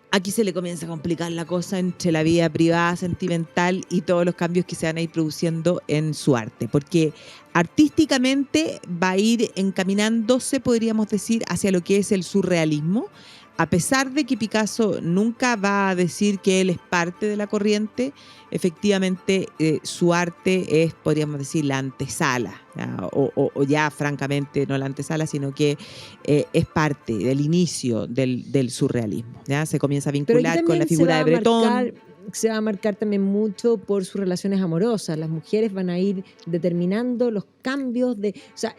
aquí se le comienza a complicar la cosa entre la vida privada, sentimental y todos los cambios que se van a ir produciendo en su arte, porque artísticamente va a ir encaminándose, podríamos decir, hacia lo que es el surrealismo. A pesar de que Picasso nunca va a decir que él es parte de la corriente, efectivamente su arte es, podríamos decir, la antesala, ¿ya? O ya francamente no la antesala, sino que es parte del inicio del surrealismo, ¿ya? Se comienza a vincular con la figura de Breton. Se va a marcar también mucho por sus relaciones amorosas. Las mujeres van a ir determinando los cambios o sea,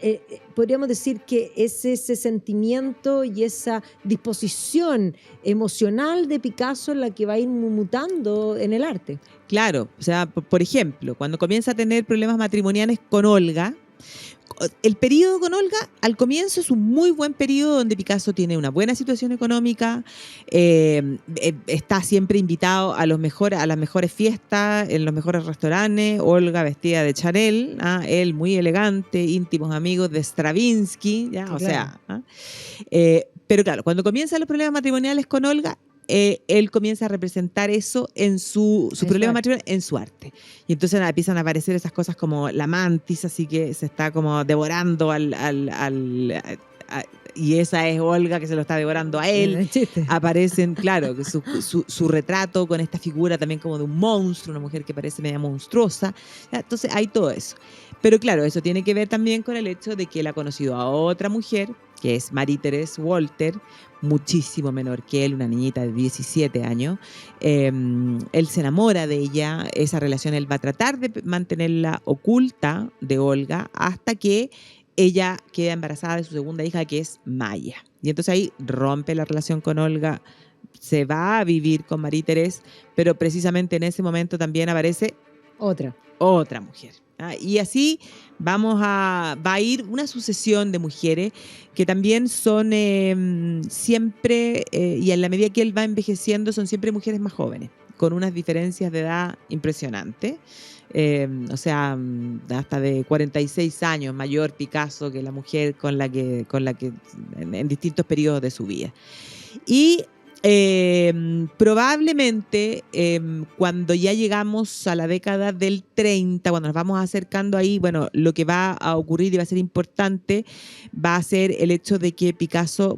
podríamos decir que es ese sentimiento y esa disposición emocional de Picasso la que va a ir mutando en el arte. Claro, o sea, por ejemplo, cuando comienza a tener problemas matrimoniales con Olga, el periodo con Olga al comienzo es un muy buen periodo donde Picasso tiene una buena situación económica, está siempre invitado a las mejores fiestas, en los mejores restaurantes, Olga vestida de Chanel, él muy elegante, íntimos amigos de Stravinsky, ¿ya? Claro. O sea, pero claro, cuando comienzan los problemas matrimoniales con Olga, él comienza a representar eso en su problema matrimonial en su arte. Y entonces empiezan a aparecer esas cosas como la mantis, así que se está como devorando y esa es Olga que se lo está devorando a él. Aparecen, claro, su retrato con esta figura también como de un monstruo, una mujer que parece media monstruosa. Entonces hay todo eso. Pero claro, eso tiene que ver también con el hecho de que él ha conocido a otra mujer, que es Marie-Thérèse Walter, muchísimo menor que él, una niñita de 17 años. Él se enamora de ella, esa relación él va a tratar de mantenerla oculta de Olga hasta que ella queda embarazada de su segunda hija, que es Maya. Y entonces ahí rompe la relación con Olga, se va a vivir con Marie-Thérèse, pero precisamente en ese momento también aparece otra mujer. Y así va a ir una sucesión de mujeres que también son siempre, y en la medida que él va envejeciendo, son siempre mujeres más jóvenes, con unas diferencias de edad impresionantes. O sea, hasta de 46 años mayor Picasso que la mujer con la que en distintos periodos de su vida. Y Probablemente cuando ya llegamos a la década del 30, cuando nos vamos acercando ahí, bueno, lo que va a ocurrir y va a ser importante va a ser el hecho de que Picasso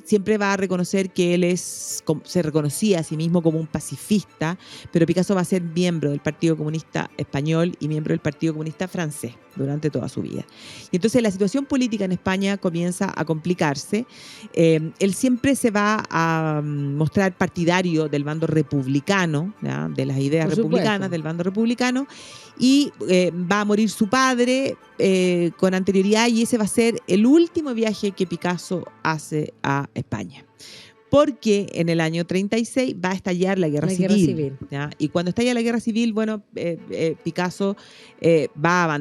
siempre va a reconocer que él se reconocía a sí mismo como un pacifista, pero Picasso va a ser miembro del Partido Comunista Español y miembro del Partido Comunista Francés durante toda su vida. Y entonces la situación política en España comienza a complicarse. Él siempre se va a mostrar partidario del bando republicano, ¿ya? De las ideas Por republicanas supuesto. del bando republicano, y va a morir su padre con anterioridad, y ese va a ser el último viaje que Picasso hace a España. Porque en el año 36 va a estallar la guerra civil. ¿Ya? Y cuando estalla la guerra civil, bueno, Picasso va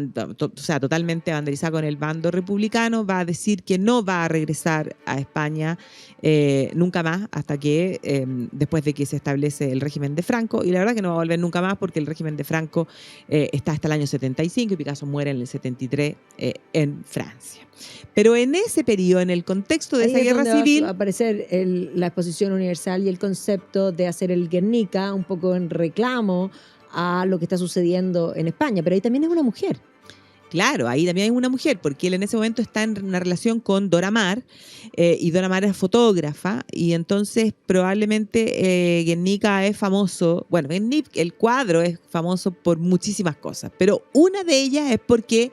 totalmente banderizado con el bando republicano, va a decir que no va a regresar a España nunca más hasta que después de que se establece el régimen de Franco, y la verdad que no va a volver nunca más porque el régimen de Franco está hasta el año 75 y Picasso muere en el 73 en Francia. Pero en ese periodo, en el contexto de esa guerra civil, va a aparecer la exposición universal y el concepto de hacer el Guernica un poco en reclamo a lo que está sucediendo en España. Pero ahí también es una mujer. Claro, ahí también hay una mujer, porque él en ese momento está en una relación con Dora Maar, y Dora Maar es fotógrafa, y entonces probablemente Guernica es famoso, bueno, el cuadro es famoso por muchísimas cosas, pero una de ellas es porque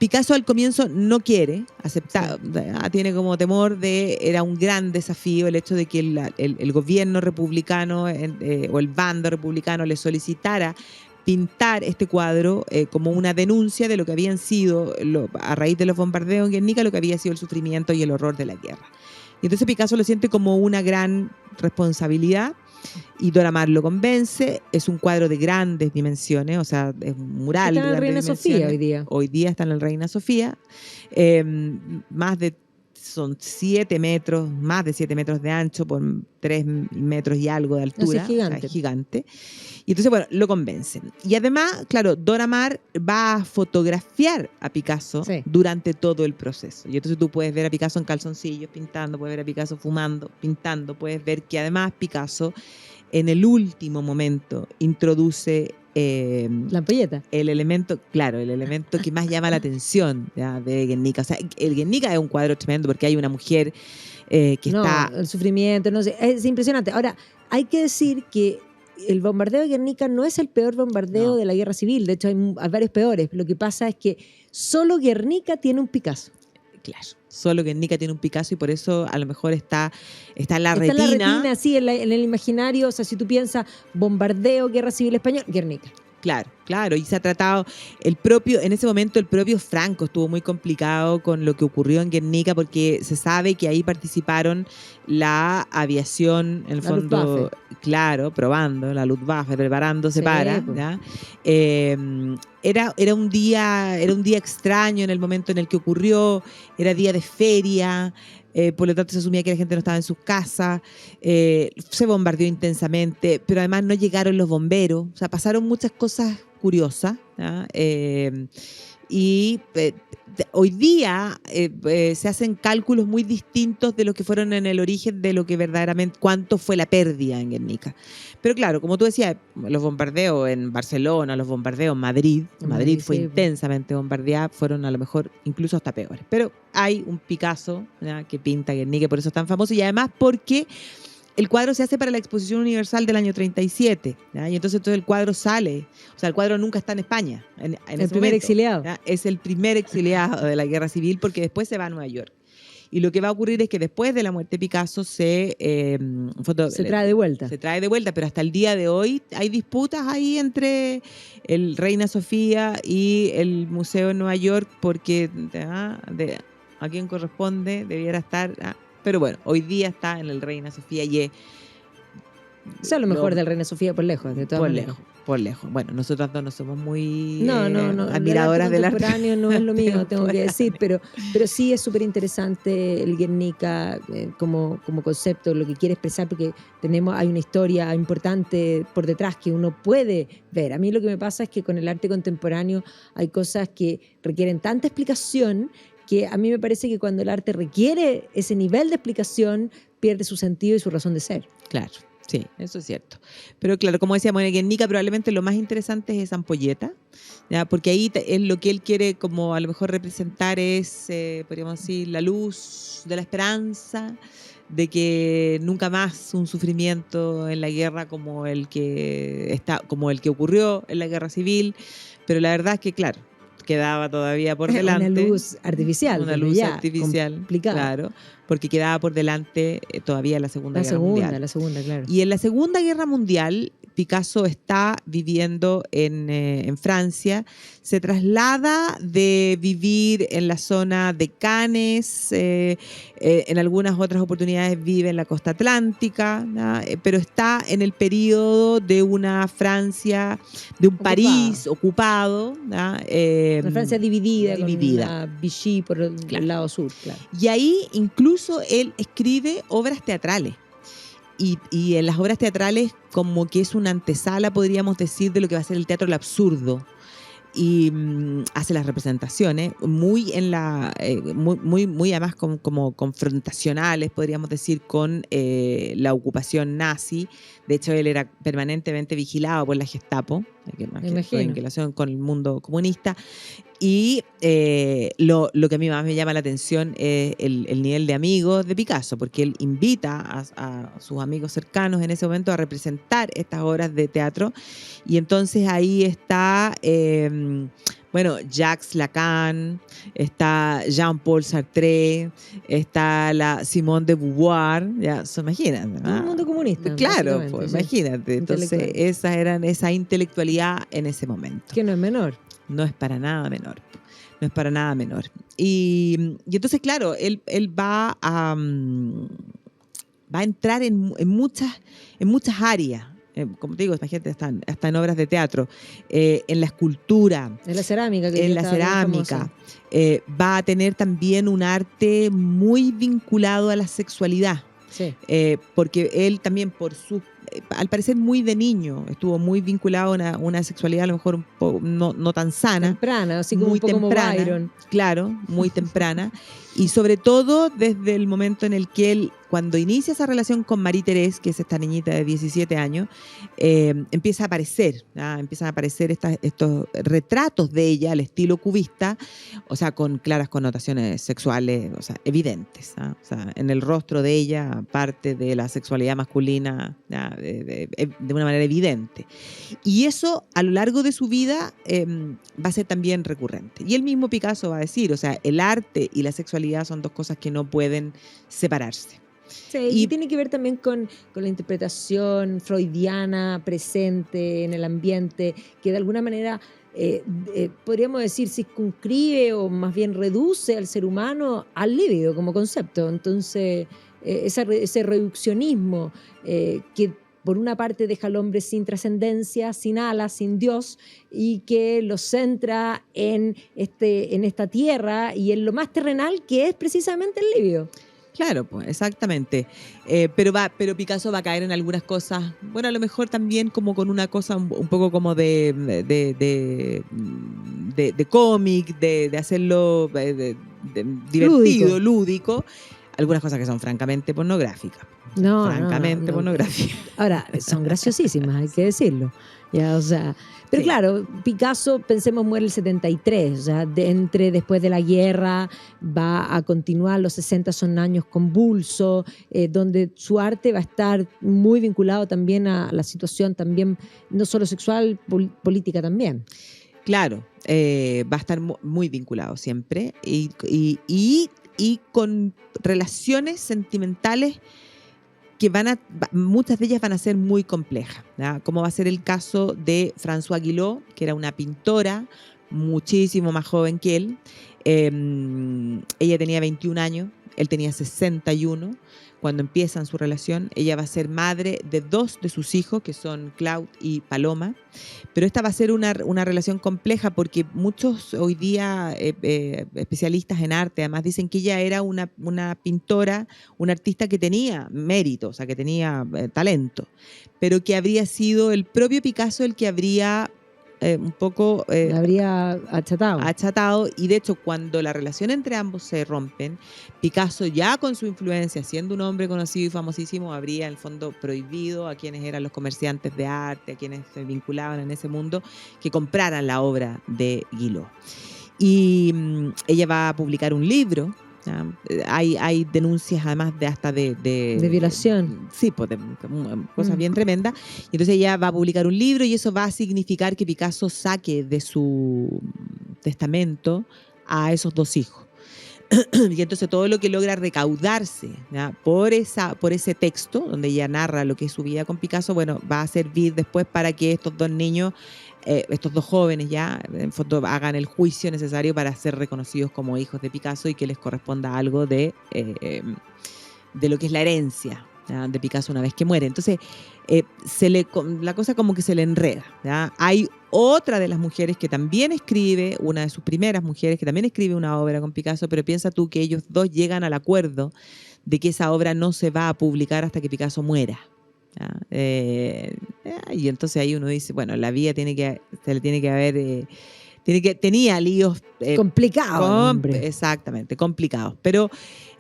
Picasso al comienzo no quiere aceptar, tiene como temor era un gran desafío el hecho de que el gobierno republicano o el bando republicano le solicitara pintar este cuadro como una denuncia de lo que habían sido, a raíz de los bombardeos en Guernica, lo que había sido el sufrimiento y el horror de la guerra. Y entonces Picasso lo siente como una gran responsabilidad, y Dora Maar lo convence. Es un cuadro de grandes dimensiones, o sea, es un mural de grandes dimensiones. Está en el Reina Sofía hoy día. Hoy día está en el Reina Sofía. Son 7 metros, más de 7 metros de ancho por 3 metros y algo de altura. Es gigante. O sea, es gigante. Y entonces, bueno, lo convencen. Y además, claro, Dora Maar va a fotografiar a Picasso durante todo el proceso. Y entonces tú puedes ver a Picasso en calzoncillos pintando, puedes ver a Picasso fumando, pintando, puedes ver que además Picasso en el último momento introduce la ampolleta. El elemento que más llama la atención, ¿ya? De Guernica. O sea, el Guernica es un cuadro tremendo porque hay una mujer que está... El sufrimiento, no sé, es impresionante. Ahora, hay que decir que el bombardeo de Guernica no es el peor bombardeo de la guerra civil. De hecho, hay varios peores. Lo que pasa es que solo Guernica tiene un Picasso. Claro, solo Guernica tiene un Picasso, y por eso a lo mejor está en la retina. Está en la retina, sí, en el imaginario. O sea, si tú piensas bombardeo, guerra civil española, Guernica. Claro, y se ha tratado en ese momento el propio Franco estuvo muy complicado con lo que ocurrió en Guernica, porque se sabe que ahí participaron la aviación, en el fondo, Luftwaffe. claro, probando, la Luftwaffe, preparándose para, ¿ya? Era un día extraño en el momento en el que ocurrió, era día de feria. Por lo tanto se asumía que la gente no estaba en sus casas, se bombardeó intensamente, pero además no llegaron los bomberos, o sea, pasaron muchas cosas curiosas, ¿ya? Y hoy día se hacen cálculos muy distintos de los que fueron en el origen de lo que verdaderamente, cuánto fue la pérdida en Guernica. Pero claro, como tú decías, los bombardeos en Barcelona, los bombardeos en Madrid fue intensamente bombardeada, fueron a lo mejor incluso hasta peores. Pero hay un Picasso, ¿ya? Que pinta Guernica, por eso es tan famoso, y además porque el cuadro se hace para la Exposición Universal del año 37, ¿ya? Y entonces todo el cuadro sale, o sea, el cuadro nunca está en España. En el primer exiliado. ¿Ya? Es el primer exiliado de la guerra civil, porque después se va a Nueva York. Y lo que va a ocurrir es que después de la muerte de Picasso se trae de vuelta. Se trae de vuelta, pero hasta el día de hoy hay disputas ahí entre el Reina Sofía y el Museo en Nueva York, porque a quién corresponde, debiera estar... Pero bueno, hoy día está en el Reina Sofía y es... O sea, lo mejor del Reina Sofía por lejos, de todas maneras. Por lejos. Bueno, nosotros no somos muy no, admiradoras del arte contemporáneo, no es lo mío, tengo que decir, pero sí es súper interesante el Guernica como concepto, lo que quiere expresar, porque hay una historia importante por detrás que uno puede ver. A mí lo que me pasa es que con el arte contemporáneo hay cosas que requieren tanta explicación, que a mí me parece que cuando el arte requiere ese nivel de explicación, pierde su sentido y su razón de ser. Claro, sí, eso es cierto. Pero claro, como decía Guernica, probablemente lo más interesante es esa ampolleta, ¿ya? Porque ahí es lo que él quiere como a lo mejor representar es, podríamos decir, la luz de la esperanza, de que nunca más un sufrimiento en la guerra como el que ocurrió en la guerra civil, pero la verdad es que claro, quedaba todavía por delante Una luz artificial. una desde luz ya, artificial, complicado. claro, porque quedaba por delante todavía la Segunda Guerra Mundial. La segunda, claro. Y en la Segunda Guerra Mundial, Picasso está viviendo en Francia, se traslada de vivir en la zona de Cannes, en algunas otras oportunidades vive en la costa atlántica, ¿no? Pero está en el periodo de una Francia, de un París ocupado, ¿no? Una Francia dividida. Con una Vichy por el lado sur, claro. Y ahí incluso él escribe obras teatrales. Y en las obras teatrales como que es una antesala, podríamos decir, de lo que va a ser el teatro del absurdo. Y hace las representaciones muy muy además como confrontacionales, podríamos decir, con la ocupación nazi. De hecho, él era permanentemente vigilado por la Gestapo, en relación con el mundo comunista. Y lo que a mí más me llama la atención es el nivel de amigos de Picasso, porque él invita a sus amigos cercanos en ese momento a representar estas obras de teatro. Y entonces ahí está, Jacques Lacan, está Jean-Paul Sartre, está la Simone de Beauvoir, ya se imaginan, ¿no? Todo el mundo comunista. Claro, pues, imagínate. Entonces esa intelectualidad en ese momento. Que no es menor. No es para nada menor. No es para nada menor. Y entonces, claro, él va a entrar en muchas áreas. Como te digo, esta gente está en obras de teatro, en la escultura. En la cerámica. Va a tener también un arte muy vinculado a la sexualidad. Sí. Porque él también al parecer muy de niño, estuvo muy vinculado a una sexualidad a lo mejor un poco no tan sana. Temprana, así como muy un poco temprana, como Byron. Claro, muy temprana. Y sobre todo desde el momento en el que él, cuando inicia esa relación con Marie-Thérèse, que es esta niñita de 17 años, empiezan a aparecer estos retratos de ella al estilo cubista, o sea, con claras connotaciones sexuales, o sea, evidentes. O sea, en el rostro de ella, parte de la sexualidad masculina, de una manera evidente. Y eso, a lo largo de su vida, va a ser también recurrente. Y el mismo Picasso va a decir, o sea, el arte y la sexualidad son dos cosas que no pueden separarse. Sí, y tiene que ver también con la interpretación freudiana presente en el ambiente, que de alguna manera podríamos decir circunscribe o más bien reduce al ser humano al líbido como concepto. Entonces, ese reduccionismo que por una parte deja al hombre sin trascendencia, sin alas, sin Dios, y que lo centra en esta tierra y en lo más terrenal, que es precisamente el líbido. Claro, pues exactamente. Pero Picasso va a caer en algunas cosas, bueno, a lo mejor también como con una cosa un poco como de cómic, de hacerlo divertido, lúdico. Algunas cosas que son francamente pornográficas. Francamente pornográficas. Ahora, son graciosísimas, hay que decirlo. Ya, o sea, pero sí. Claro, Picasso, pensemos, muere el 73, o sea, después de la guerra va a continuar, los 60 son años convulsos, donde su arte va a estar muy vinculado también a la situación también, no solo sexual, política también. Claro, va a estar muy vinculado siempre y con relaciones sentimentales que muchas de ellas van a ser muy complejas, ¿ya? Como va a ser el caso de Françoise Guillot, que era una pintora muchísimo más joven que él. Ella tenía 21 años, él tenía 61. Cuando empiezan su relación, ella va a ser madre de 2 de sus hijos, que son Claude y Paloma. Pero esta va a ser una relación compleja porque muchos hoy día especialistas en arte además dicen que ella era una pintora, una artista que tenía mérito, o sea, que tenía talento, pero que habría sido el propio Picasso el que habría un poco La habría achatado. achatado, y de hecho cuando la relación entre ambos se rompen, Picasso ya con su influencia, siendo un hombre conocido y famosísimo, habría en el fondo prohibido a quienes eran los comerciantes de arte, a quienes se vinculaban en ese mundo, que compraran la obra de Guillot. Y ella va a publicar un libro. Hay denuncias además de violación. Sí, pues de cosas bien tremendas. Y entonces ella va a publicar un libro y eso va a significar que Picasso saque de su testamento a esos 2 hijos. Y entonces todo lo que logra recaudarse, ¿ya?, por ese texto donde ella narra lo que es su vida con Picasso, bueno, va a servir después para que estos 2 niños, estos 2 jóvenes ya, en fondo, hagan el juicio necesario para ser reconocidos como hijos de Picasso y que les corresponda algo de lo que es la herencia, ¿ya?, de Picasso una vez que muere. Entonces, la cosa como que se le enreda, ¿ya? Hay otra de las mujeres que también escribe, una de sus primeras mujeres que también escribe una obra con Picasso, pero piensa tú que ellos 2 llegan al acuerdo de que esa obra no se va a publicar hasta que Picasso muera. Y entonces ahí uno dice, bueno, la vida tenía líos complicado, hombre. Exactamente, complicados. Pero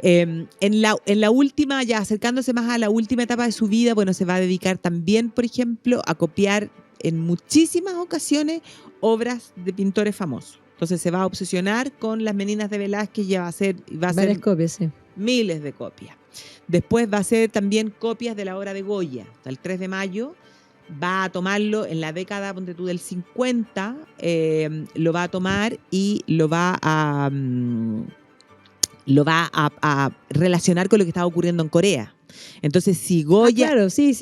en la última, ya acercándose más a la última etapa de su vida, bueno, se va a dedicar también, por ejemplo, a copiar en muchísimas ocasiones obras de pintores famosos. Entonces se va a obsesionar con las Meninas de Velázquez y va a hacer varias copias, sí. Miles de copias. Después va a hacer también copias de la obra de Goya. El 3 de mayo va a tomarlo en la década, ponte tú, del 50, lo va a tomar y lo va a relacionar con lo que estaba ocurriendo en Corea. Entonces, si Goya... claro, sí,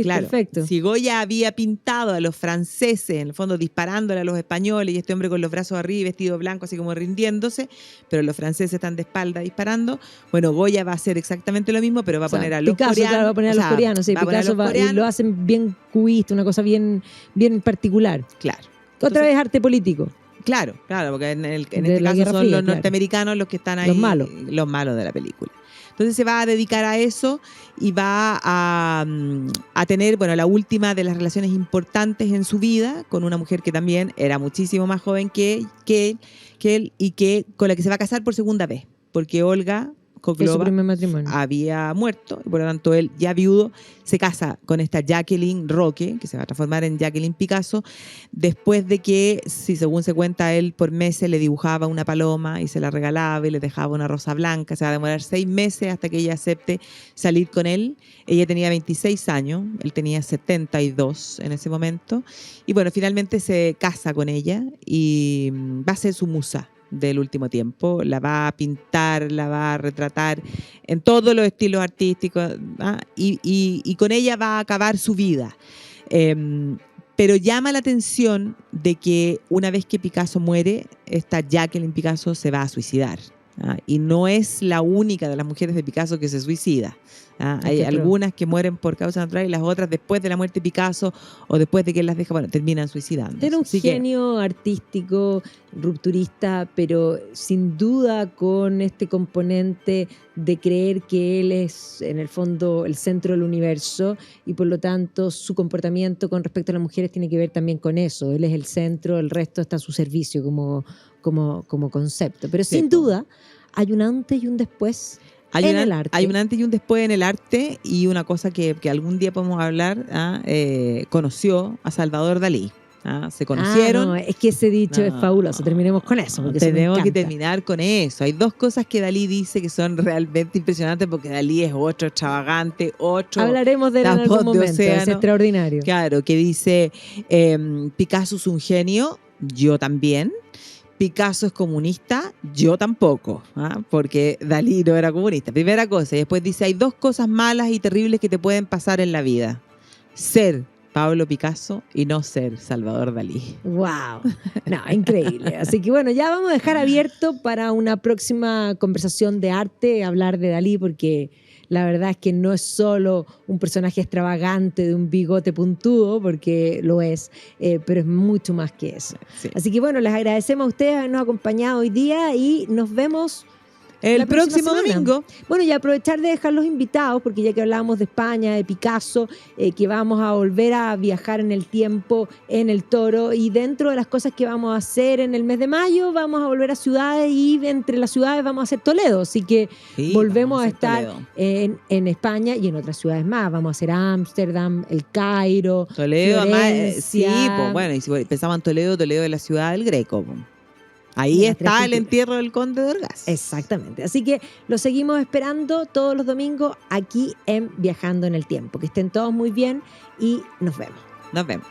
claro, perfecto. Si Goya había pintado a los franceses, en el fondo disparándole a los españoles, y este hombre con los brazos arriba y vestido blanco, así como rindiéndose, pero los franceses están de espalda disparando, bueno, Goya va a hacer exactamente lo mismo, pero va a poner a los Picasso, coreanos. Claro, va a poner a los coreanos, sí, Picasso y lo hacen bien cubista, una cosa bien particular. Claro. Otra vez arte político. Claro, porque en este caso son los norteamericanos los que están ahí, los malos de la película. Entonces se va a dedicar a eso y va a tener, bueno, la última de las relaciones importantes en su vida con una mujer que también era muchísimo más joven que él y con la que se va a casar por segunda vez, porque Olga Koklova había muerto y por lo tanto él, ya viudo, se casa con esta Jacqueline Roque, que se va a transformar en Jacqueline Picasso, después de que, si según se cuenta, él por meses le dibujaba una paloma y se la regalaba y le dejaba una rosa blanca. Se va a demorar 6 meses hasta que ella acepte salir con él. Ella tenía 26 años, él tenía 72 en ese momento, y bueno, finalmente se casa con ella y va a ser su musa del último tiempo. La va a pintar, la va a retratar en todos los estilos artísticos, y con ella va a acabar su vida. Pero llama la atención de que una vez que Picasso muere, esta Jacqueline Picasso se va a suicidar. Y no es la única de las mujeres de Picasso que se suicida. Hay algunas que mueren por causa natural y las otras después de la muerte de Picasso o después de que él las deja, bueno, terminan suicidando. Era un genio artístico, rupturista, pero sin duda con este componente de creer que él es en el fondo el centro del universo y por lo tanto su comportamiento con respecto a las mujeres tiene que ver también con eso. Él es el centro, el resto está a su servicio como concepto. Pero sin duda hay un antes y un después. El arte. Hay un antes y un después en el arte, y una cosa que algún día podemos hablar, conoció a Salvador Dalí. Se conocieron. No, es que ese dicho es fabuloso. Terminemos con eso. Tenemos que terminar con eso. Hay 2 cosas que Dalí dice que son realmente impresionantes, porque Dalí es otro extravagante, otro. Hablaremos de él en algún momento. Es extraordinario. Claro, que dice: Picasso es un genio, yo también. Picasso es comunista, yo tampoco, porque Dalí no era comunista. Primera cosa. Y después dice: hay 2 cosas malas y terribles que te pueden pasar en la vida: ser Pablo Picasso y no ser Salvador Dalí. ¡Wow! No, increíble. Así que bueno, ya vamos a dejar abierto para una próxima conversación de arte, hablar de Dalí, porque la verdad es que no es solo un personaje extravagante de un bigote puntudo, porque lo es, pero es mucho más que eso. Sí. Así que bueno, les agradecemos a ustedes habernos acompañado hoy día y nos vemos el la próxima próximo semana. domingo. Bueno, y aprovechar de dejar los invitados, porque ya que hablábamos de España, de Picasso, que vamos a volver a viajar en el tiempo, en el Toro, y dentro de las cosas que vamos a hacer en el mes de mayo, vamos a volver a ciudades y entre las ciudades vamos a hacer Toledo, así que Sí, volvemos vamos a hacer estar Toledo. en España y en otras ciudades más. Vamos a hacer Ámsterdam, El Cairo, Toledo, además, sí, pues Florencia. bueno, y si pensamos en Toledo, Toledo es la ciudad del Greco. Po. Ahí De las tres está el culturas. entierro del conde de Orgaz. Exactamente. Así que lo seguimos esperando todos los domingos aquí en Viajando en el Tiempo. Que estén todos muy bien y nos vemos. Nos vemos.